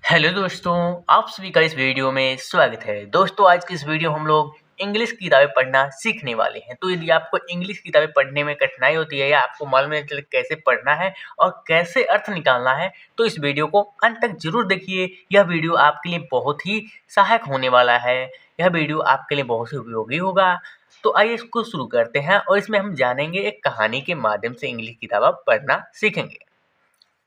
Hello दोस्तों, आप सभी का इस वीडियो में स्वागत है। दोस्तों, आज की इस वीडियो हम लोग इंग्लिश की किताबें पढ़ना सीखने वाले हैं। तो यदि आपको इंग्लिश की किताबें पढ़ने में कठिनाई होती है या आपको मालूम नहीं चले कैसे पढ़ना है और कैसे अर्थ निकालना है, तो इस वीडियो को अंत तक जरूर देखिए। यह वीडियो आपके लिए बहुत ही सहायक होने वाला है। यह वीडियो आपके लिए बहुत ही उपयोगी होगा। तो आइए इसको शुरू करते हैं और इसमें हम जानेंगे एक कहानी के माध्यम से इंग्लिश की किताबें पढ़ना सीखेंगे।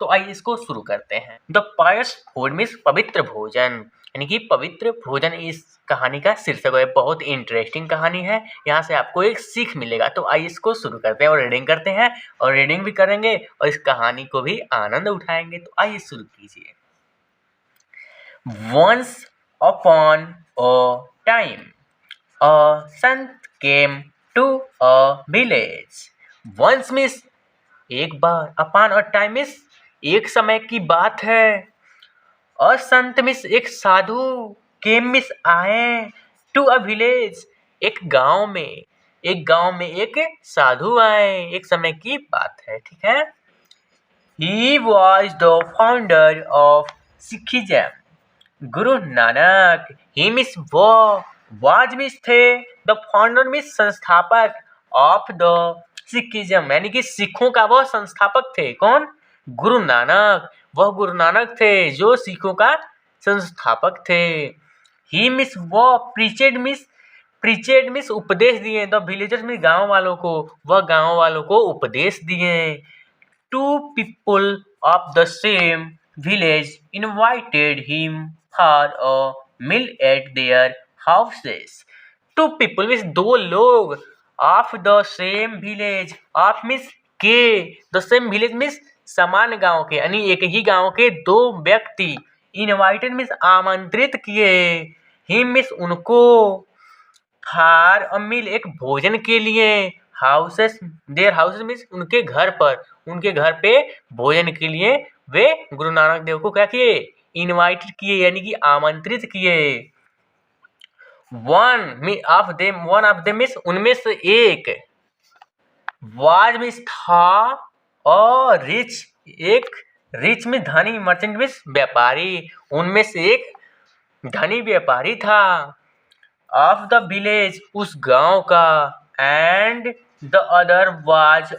तो आइए इसको शुरू करते हैं। द पायस फूड मीन्स पवित्र भोजन, यानी कि पवित्र भोजन इस कहानी का शीर्षक है। बहुत इंटरेस्टिंग कहानी है, यहाँ से आपको एक सीख मिलेगा। तो आइए इसको शुरू करते हैं और रीडिंग करते हैं और रीडिंग भी करेंगे और इस कहानी को भी आनंद उठाएंगे। तो आइए शुरू कीजिए। Once upon a time, a sant came to a village. Once means एक बार, upon a time means एक समय की बात है, और संत मिस एक साधु, केम मिस आए, टू अ विलेज एक गांव में, एक साधु आए। एक समय की बात है, ठीक है। He was the founder of Sikhism, Guru Nanak. He means वो, वाज मिस थे, द फाउंडर मिस संस्थापक, ऑफ द सिखिज्म यानी कि सिखों का वह संस्थापक थे। कौन? गुरु नानक। वह गुरु नानक थे जो सिखों का संस्थापक थे। ही मिस वो, प्रीचेड मिस उपदेश दिए, द विलेजर्स मिस गांव वालों को, वह गांव वालों को उपदेश दिए। Two people of the same village invited him for a meal at their houses. Two people means दो लोग, of the same village, of means के, the same village means समान गांव के, यानी एक ही गांव के दो व्यक्ति, invited means आमंत्रित किए, him means उनको, फॉर अ मील एक भोजन के लिए, हाउसेस देयर हाउसेस मीन्स उनके घर पर, उनके घर पे भोजन के लिए वे गुरु नानक देव को क्या किए? इनवाइटेड किए, यानी कि आमंत्रित किए। वन ऑफ देम मीन्स उनमें से एक, वाज मीन्स था, और रिच एक, रिच में धनी, मर्चेंट मीन्स व्यापारी, उनमें से एक धनी व्यापारी था। ऑफ द विलेज उस गांव का, and the other was a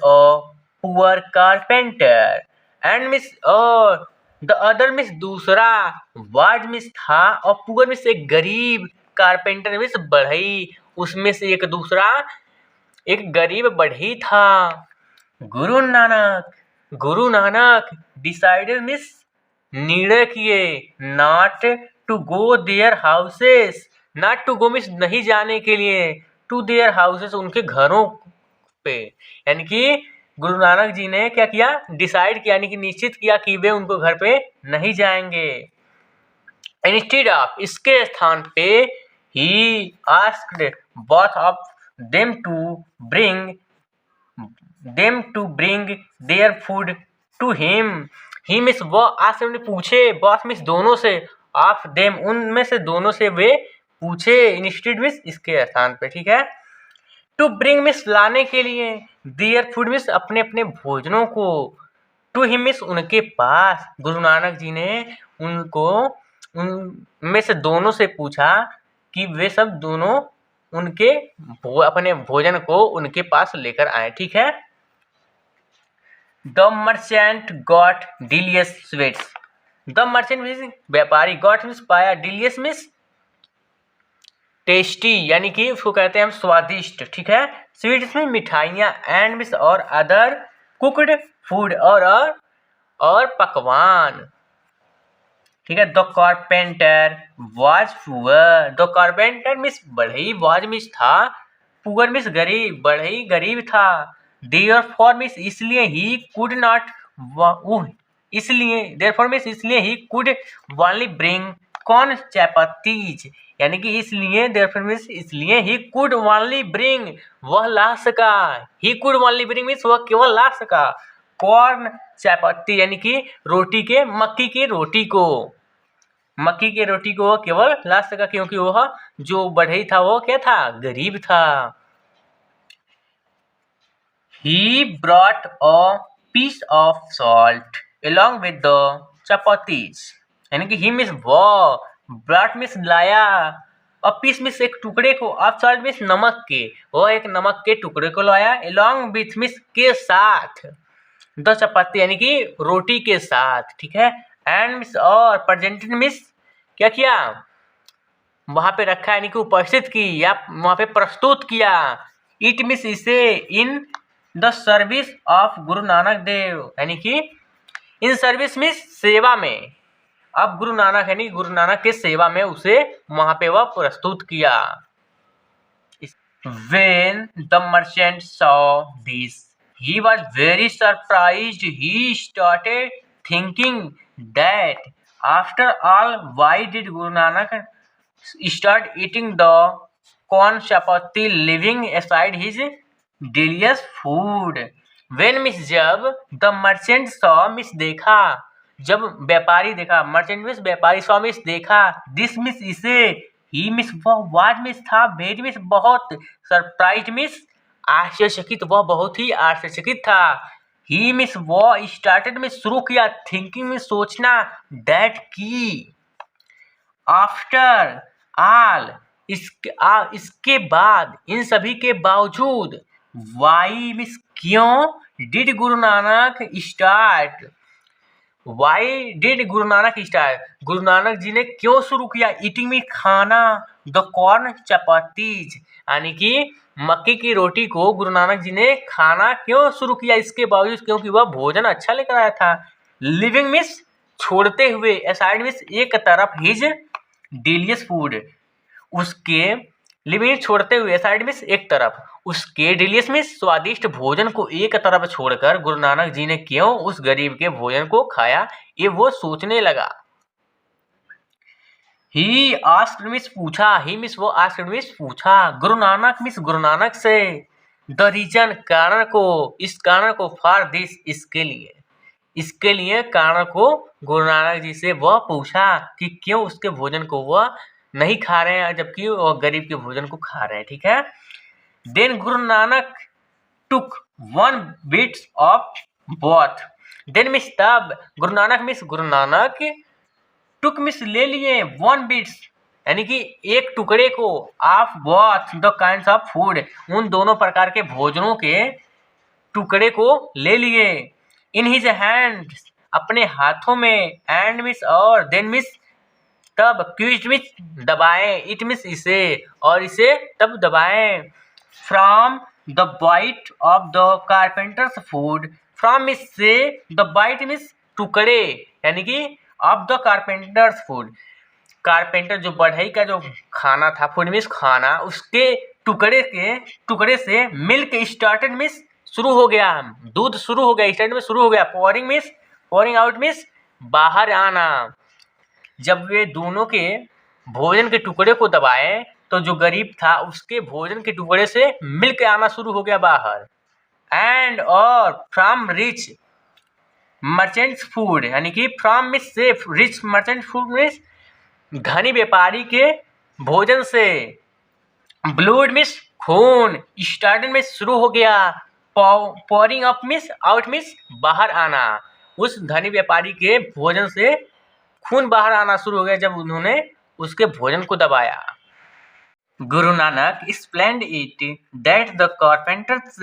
poor carpenter, and miss और द अदर मिस दूसरा, वाज मिस था, और पुअर मिस एक गरीब, कारपेंटर मिस बढ़ई, उसमें से एक दूसरा एक गरीब बढ़ई था। गुरु नानक डिसाइडेड मिस निर्णय किए, not to go there houses, not to go means नहीं जाने के लिए, टू देयर हाउसेस उनके घरों पे, यानी कि गुरु नानक जी ने क्या किया? डिसाइड किया, यानी कि निश्चित किया कि वे उनको घर पे नहीं जाएंगे। इंस्टेड ऑफ इसके स्थान पे, he asked both of them to bring there food to him. He means वो आस्क्ड ने पूछे, बोथ मिस दोनों से, ऑफ देम उनमें से दोनों से वे पूछे, इंस्टेड मिस इसके स्थान पे, ठीक है। टू ब्रिंग मिस लाने के लिए, देयर फूड मिस अपने अपने भोजनों को, टू हिम मिस उनके पास। गुरु नानक जी ने उनको उनमें से दोनों से पूछा कि वे सब दोनों उनके अपने भोजन को उनके पास लेकर आए, ठीक है। The merchant got delicious sweets, the merchant means व्यापारी, गॉट मीन्स पाया, डिलियस मीन्स टेस्टी, यानी कि उसको कहते हैं हम स्वादिष्ट, ठीक है। स्वीट्स में मिठाइयाँ, एंड मिस और अदर कुकड फूड और पकवान, ठीक है। The carpenter was poor, the carpenter miss बढ़ई, वाज मिस था, पुअर मिस गरीब, बढ़ई गरीब था। देयरफॉर मिस इसलिए, ही कुड नॉट इसलिए, देयरफॉर मिस इसलिए, ही कुड ओनली ब्रिंग कौन? चैपातीज, यानी कि इसलिए, देयरफॉर मिस इसलिए, ही कुड ओनली ब्रिंग वह ला सका, he could only bring miss वह केवल ला सका, कॉर्न चपाती, यानी कि रोटी के, मक्की की रोटी को, मक्की की रोटी को केवल ला सका, क्योंकि वह जो बढ़ई था वो क्या था? गरीब था। He brought a piece of salt along with the chapatis. यानी कि ही मीन्स वह, ब्रॉट मीन्स लाया, और पीस मीन्स एक टुकड़े को, ऑफ सॉल्ट मीन्स नमक के, वह एक नमक के टुकड़े को लाया, एलॉन्ग विथ मीन्स के साथ, द चपाती यानी कि रोटी के साथ, ठीक है। एंड मीन्स और, प्रेजेंटेड मीन्स क्या किया, वहां पे रखा यानी कि उपस्थित की या वहां पे प्रस्तुत किया। इट मीन्स इसे, in the service of Guru Nanak Dev, यानी कि इन सर्विस मीन्स सेवा में, अब गुरु नानक यानी गुरु नानक के सेवा में उसे वहां पे वह प्रस्तुत किया। When the merchant saw this, he was very surprised. He started thinking that after all, why did Guru Nanak start eating the corn chapati, leaving aside his delicious food? When means जब the merchant saw means देखा, जब व्यापारी देखा, merchant means व्यापारी, saw means देखा, this means इसे, ही miss वह, वाट miss था, वेरी मिस बहुत, सरप्राइज मिस आश्चर्यचकित, वह बहुत ही आश्चर्यचकित था। ही मिस वह, स्टार्टेड में शुरू किया, थिंकिंग में सोचना, दैट की, आफ्टर ऑल इसके बाद, इन सभी के बावजूद, वाई मिस क्यों, did Guru Nanak start, why did Guru Nanak start, Guru Nanak ji ने क्यों शुरू किया, ईटिंग में खाना, द कॉर्न चपातीज यानी कि मक्की की रोटी को गुरु नानक जी ने खाना क्यों शुरू किया, इसके बावजूद, क्योंकि वह भोजन अच्छा लेकर आया था। लिविंग मिस छोड़ते हुए, असाइड मिस एक तरफ, हिज डिलिशियस फूड उसके, लिविंग छोड़ते हुए, असाइड मिस एक तरफ, उसके डिलिशियस में स्वादिष्ट भोजन को एक तरफ छोड़कर गुरु नानक जी ने क्यों उस गरीब के भोजन को खाया, ये वो सोचने लगा। ही आस्क्ड मिस पूछा, ही मिस वो, आस्क्ड मिस पूछा, गुरु नानक मिस गुरु नानक से, द रीजन कारण को, इस कारण को, फॉर दिस इसके लिए कारण को गुरु नानक जी से वह पूछा कि क्यों उसके भोजन को वह नहीं खा रहे हैं, जबकि वह गरीब के भोजन को खा रहे हैं, ठीक है। Then Guru Nanak took one bit of both. Then miss तब गुरु नानक took miss ले लिए, one bits यानी कि एक टुकड़े को, of both the kinds of food, उन दोनों प्रकार के भोजनों के टुकड़े को ले लिए, in his hands अपने हाथों में, and miss और, then miss तब, क्विज मिस दबाएं, इट मिस इसे, और इसे तब दबाएं, from the bite of the carpenter's food, from means से, द बाइट मिस टुकड़े यानी कि of the carpenter's food, carpenter जो बढ़ई का जो खाना था, फूड मिस खाना, उसके टुकड़े से, मिल्क स्टार्टेड मिस शुरू हो गया, दूध शुरू हो गया, स्टार्ट में शुरू हो गया, पोरिंग आउट मिस बाहर आना। जब वे दोनों के भोजन के टुकड़े को दबाए तो जो गरीब था उसके भोजन के टुकड़े से मिल्क आना शुरू हो गया बाहर। एंड और फ्रॉम रिच मर्चेंट्स फूड यानी कि फ्रॉम मिस से, रिच मर्चेंट फूड मिस धनी व्यापारी के भोजन से, ब्लूड मिस खून, स्टार्टिंग में शुरू हो गया, pouring up miss out miss बाहर आना, उस धनी व्यापारी के भोजन से खून बाहर आना शुरू हो गया जब उन्होंने उसके भोजन को दबाया। Guru Nanak explained it that the carpenter's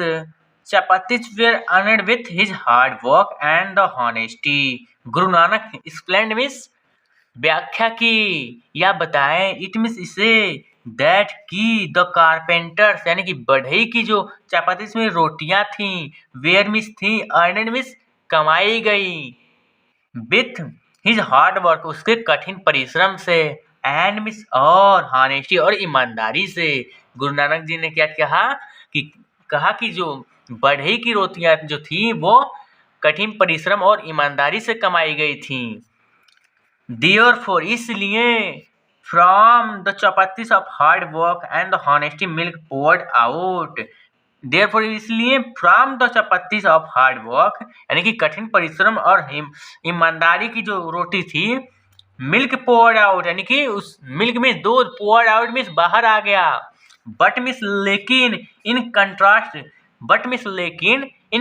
chapatis were earned with his hard work and the honesty. Guru Nanak explained means व्याख्या की या बताएं, इट मीन्स इसे, दैट की, द कारपेंटर्स यानी कि बढ़ई की जो चपातीस में रोटियां थी, वेयर मिस थी, अर्नड मिस कमाई गई, विथ हिज हार्ड वर्क उसके कठिन परिश्रम से, एंड मिस और हॉनेस्टी और ईमानदारी से। गुरु नानक जी ने क्या कहा कि जो बढ़ई की रोटियां जो थी वो कठिन परिश्रम और ईमानदारी से कमाई गई थी। Therefore इसलिए, from the chapatis of hard work and the honesty milk poured out, Therefore इसलिए, from the chapatis of hard work यानी कि कठिन परिश्रम और ईमानदारी की जो रोटी थी, मिल्क poured आउट यानी कि उस मिल्क में दूध, poured आउट मीन्स बाहर आ गया, बट मिस लेकिन, इन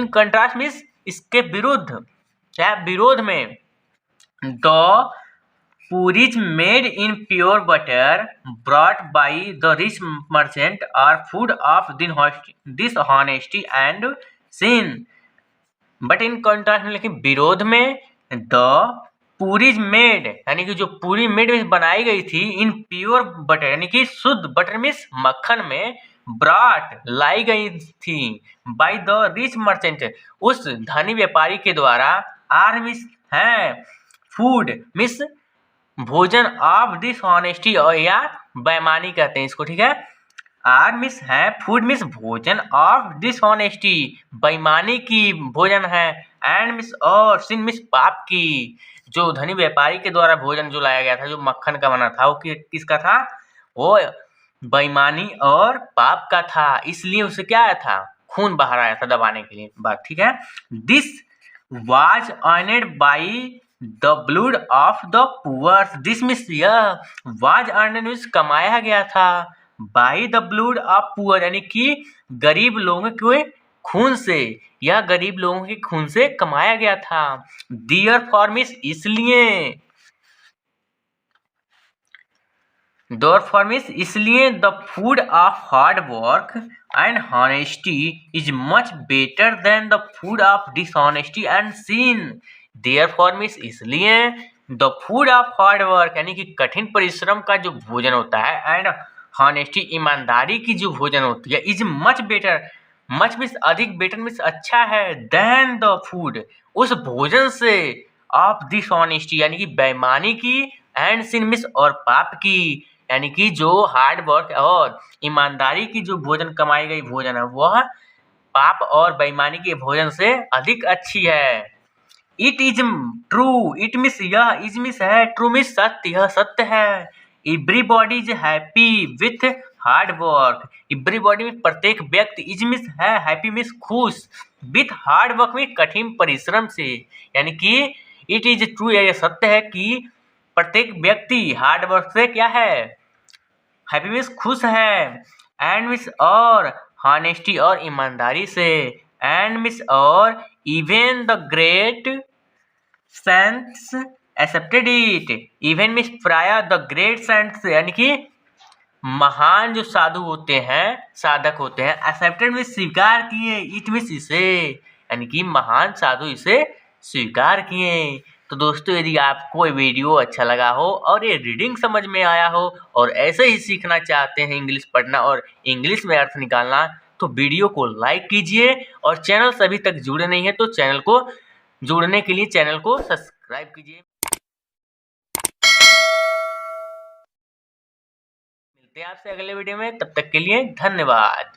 कंट्रास्ट मीन्स इसके विरुद्ध या विरोध में, the puris made in pure butter brought by the rich merchant are food of dishonesty and sin. But in contrast में लेकिन विरोध में द पूरीज मेड यानी कि जो पूरी मेड में बनाई गई थी इन प्योर बटर यानी कि शुद्ध बटर मिस मक्खन में ब्राट लाई गई थी बाय द रिच मर्चेंट उस धनी व्यापारी के द्वारा आर मिस है फूड मिस भोजन ऑफ डिसऑनेस्टी या बेईमानी कहते हैं इसको, ठीक है। आर मिस है फूड मिस भोजन ऑफ डिसऑनेस्टी बेईमानी की भोजन है, एंड मिस और सिन मिस पाप की। जो धनी व्यापारी के द्वारा भोजन जो लाया गया था जो मक्खन का बना था वो किसका था, वो बेईमानी और पाप का था, इसलिए उसे क्या आया था, खून बाहर आया था दबाने के लिए बात, ठीक है। This was earned by the blood of the poor, this means यह वाज अर्नड मीन्स कमाया गया था by the blood of poor यानी कि गरीब लोगों के खून से, यह गरीब लोगों के खून से कमाया गया था। दियर फॉर मीन्स इसलिए, इसलिए the food of hard work and honesty is much better than the food of dishonesty and sin. Therefore means इसलिए the food of hard work यानी कि कठिन परिश्रम का जो भोजन होता है एंड हॉनेस्टी ईमानदारी की जो भोजन होती है is much better, much means अधिक, बेटर मीन्स अच्छा है, देन द फूड उस भोजन से ऑफ डिसऑनेस्टी यानी कि बेईमानी की एंड सिन मीन्स और पाप की, यानी कि जो हार्ड वर्क और ईमानदारी की जो भोजन कमाई गई भोजन है वह पाप और बेईमानी के भोजन से अधिक अच्छी है। It is true, it means यह, इज मीन्स है, ट्रू मीन्स सत्य, यह सत्य है। Everybody is happy with hard work, everybody में प्रत्येक व्यक्ति, इज मीन्स है, हैप्पी मीन्स खुश, विथ हार्ड वर्क में कठिन परिश्रम से, यानी कि इट इज ट्रू, यह सत्य है कि प्रत्येक व्यक्ति हार्ड वर्क से क्या है, हैप्पी मीन्स खुश है, एंड मीन्स और हॉनेस्टी और ईमानदारी से, एंड मीन्स और even the great saints accepted it, even means प्राय द ग्रेट सेंट्स यानी कि महान जो साधु होते हैं, साधक होते हैं, एक्सेप्टेड मीन्स स्वीकार किए, इट मीन्स इसे, यानी कि महान साधु इसे स्वीकार किए। तो दोस्तों यदि आपको ये वीडियो अच्छा लगा हो और ये रीडिंग समझ में आया हो और ऐसे ही सीखना चाहते हैं इंग्लिश पढ़ना और इंग्लिश में अर्थ निकालना तो वीडियो को लाइक कीजिए और चैनल से अभी तक जुड़े नहीं है तो चैनल को जुड़ने के लिए चैनल को सब्सक्राइब कीजिए। मिलते हैं आपसे अगले वीडियो में, तब तक के लिए धन्यवाद।